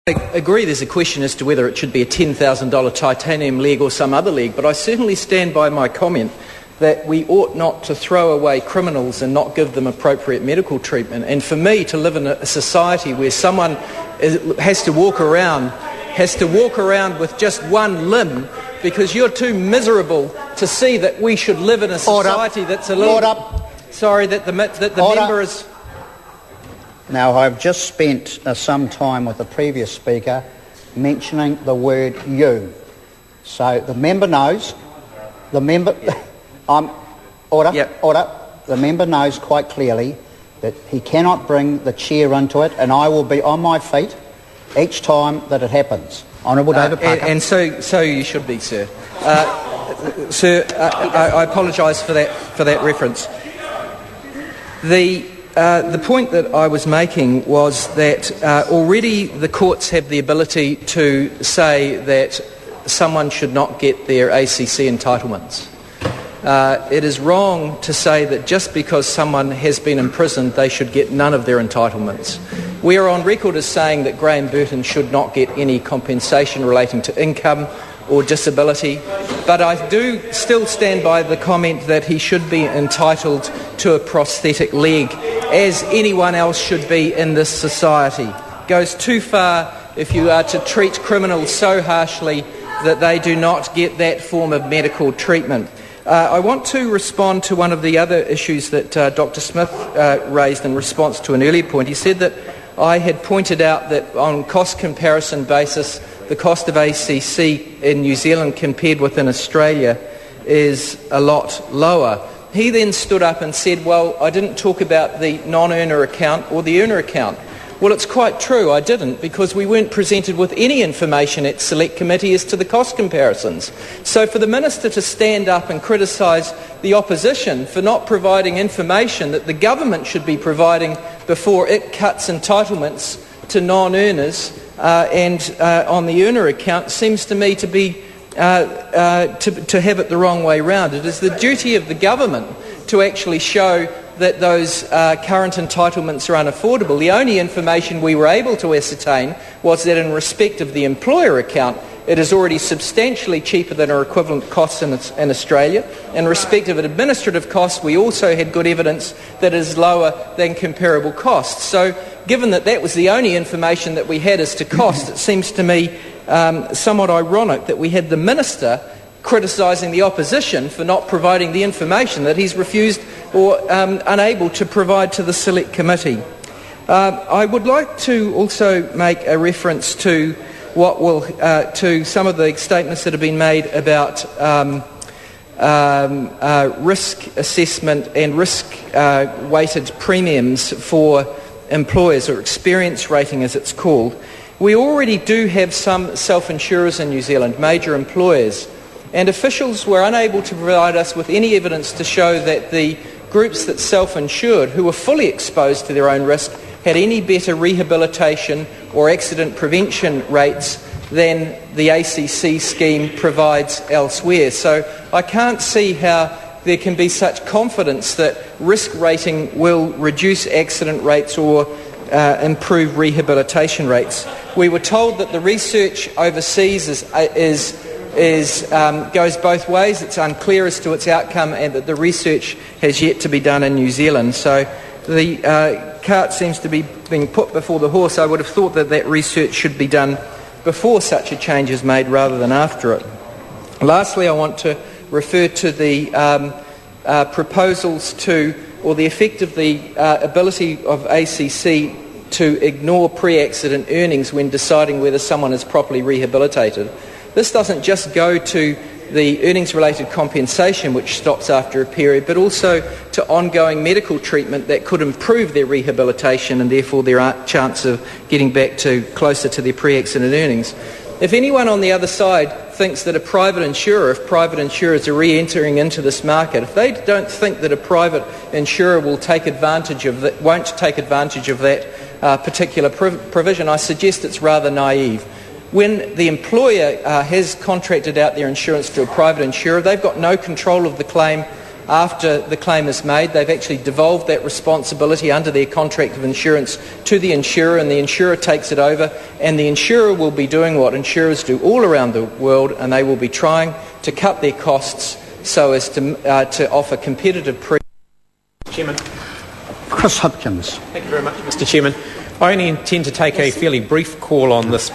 I agree there's a question as to whether it should be a $10,000 titanium leg or some other leg, but I certainly stand by my comment that we ought not to throw away criminals and not give them appropriate medical treatment. And for me to live in a society where someone has to walk around with just one limb because you're too miserable to see that we should live in a society that's a little... Sorry, that the member is... Now, I've just spent some time with the previous speaker mentioning the word you. So the member knows, Order. The member knows quite clearly that he cannot bring the chair into it, and I will be on my feet each time that it happens. Honourable David Parker. And so you should be, sir. Sir, I apologise for that reference. The point that I was making was that already the courts have the ability to say that someone should not get their ACC entitlements. It is wrong to say that just because someone has been imprisoned, they should get none of their entitlements. We are on record as saying that Graham Burton should not get any compensation relating to income or disability, but I do still stand by the comment that he should be entitled to a prosthetic leg, as anyone else should be in this society. It goes too far if you are to treat criminals so harshly that they do not get that form of medical treatment. I want to respond to one of the other issues that Dr. Smith raised in response to an earlier point. He said that I had pointed out that on cost comparison basis, the cost of ACC in New Zealand compared with in Australia is a lot lower. He then stood up and said, well, I didn't talk about the non-earner account or the earner account. Well, it's quite true, I didn't, because we weren't presented with any information at Select Committee as to the cost comparisons. So for the Minister to stand up and criticise the opposition for not providing information that the government should be providing before it cuts entitlements to non-earners and on the earner account seems to me to be to have it the wrong way round. It is the duty of the government to actually show that those current entitlements are unaffordable. The only information we were able to ascertain was that in respect of the employer account, it is already substantially cheaper than our equivalent costs in Australia. In respect of administrative costs, we also had good evidence that it is lower than comparable costs. So given that that was the only information that we had as to cost, it seems to me somewhat ironic that we had the Minister criticising the opposition for not providing the information that he's refused or unable to provide to the Select Committee. I would like to also make a reference to to some of the statements that have been made about risk assessment and risk-weighted premiums for employers, or experience rating as it's called. We already do have some self-insurers in New Zealand, major employers, and officials were unable to provide us with any evidence to show that the groups that self-insured, who were fully exposed to their own risk, had any better rehabilitation or accident prevention rates than the ACC scheme provides elsewhere. So I can't see how there can be such confidence that risk rating will reduce accident rates or improve rehabilitation rates. We were told that the research overseas goes both ways. It's unclear as to its outcome, and that the research has yet to be done in New Zealand. So the cart seems to be being put before the horse. I would have thought that that research should be done before such a change is made rather than after it. Lastly, I want to refer to the proposals to, or the effect of the ability of ACC to ignore pre-accident earnings when deciding whether someone is properly rehabilitated. This doesn't just go to the earnings-related compensation, which stops after a period, but also to ongoing medical treatment that could improve their rehabilitation and therefore their chance of getting back to closer to their pre-accident earnings. If anyone on the other side thinks that a private insurer, if private insurers are re-entering into this market, if they don't think that a private insurer will take advantage of that, won't take advantage of that particular provision, I suggest it's rather naive. When the employer has contracted out their insurance to a private insurer, they've got no control of the claim after the claim is made. They've actually devolved that responsibility under their contract of insurance to the insurer, and the insurer takes it over, and the insurer will be doing what insurers do all around the world, and they will be trying to cut their costs so as to offer competitive Chairman. Chris Hipkins. Thank you very much, Mr. Chairman. I only intend to take a fairly brief call on this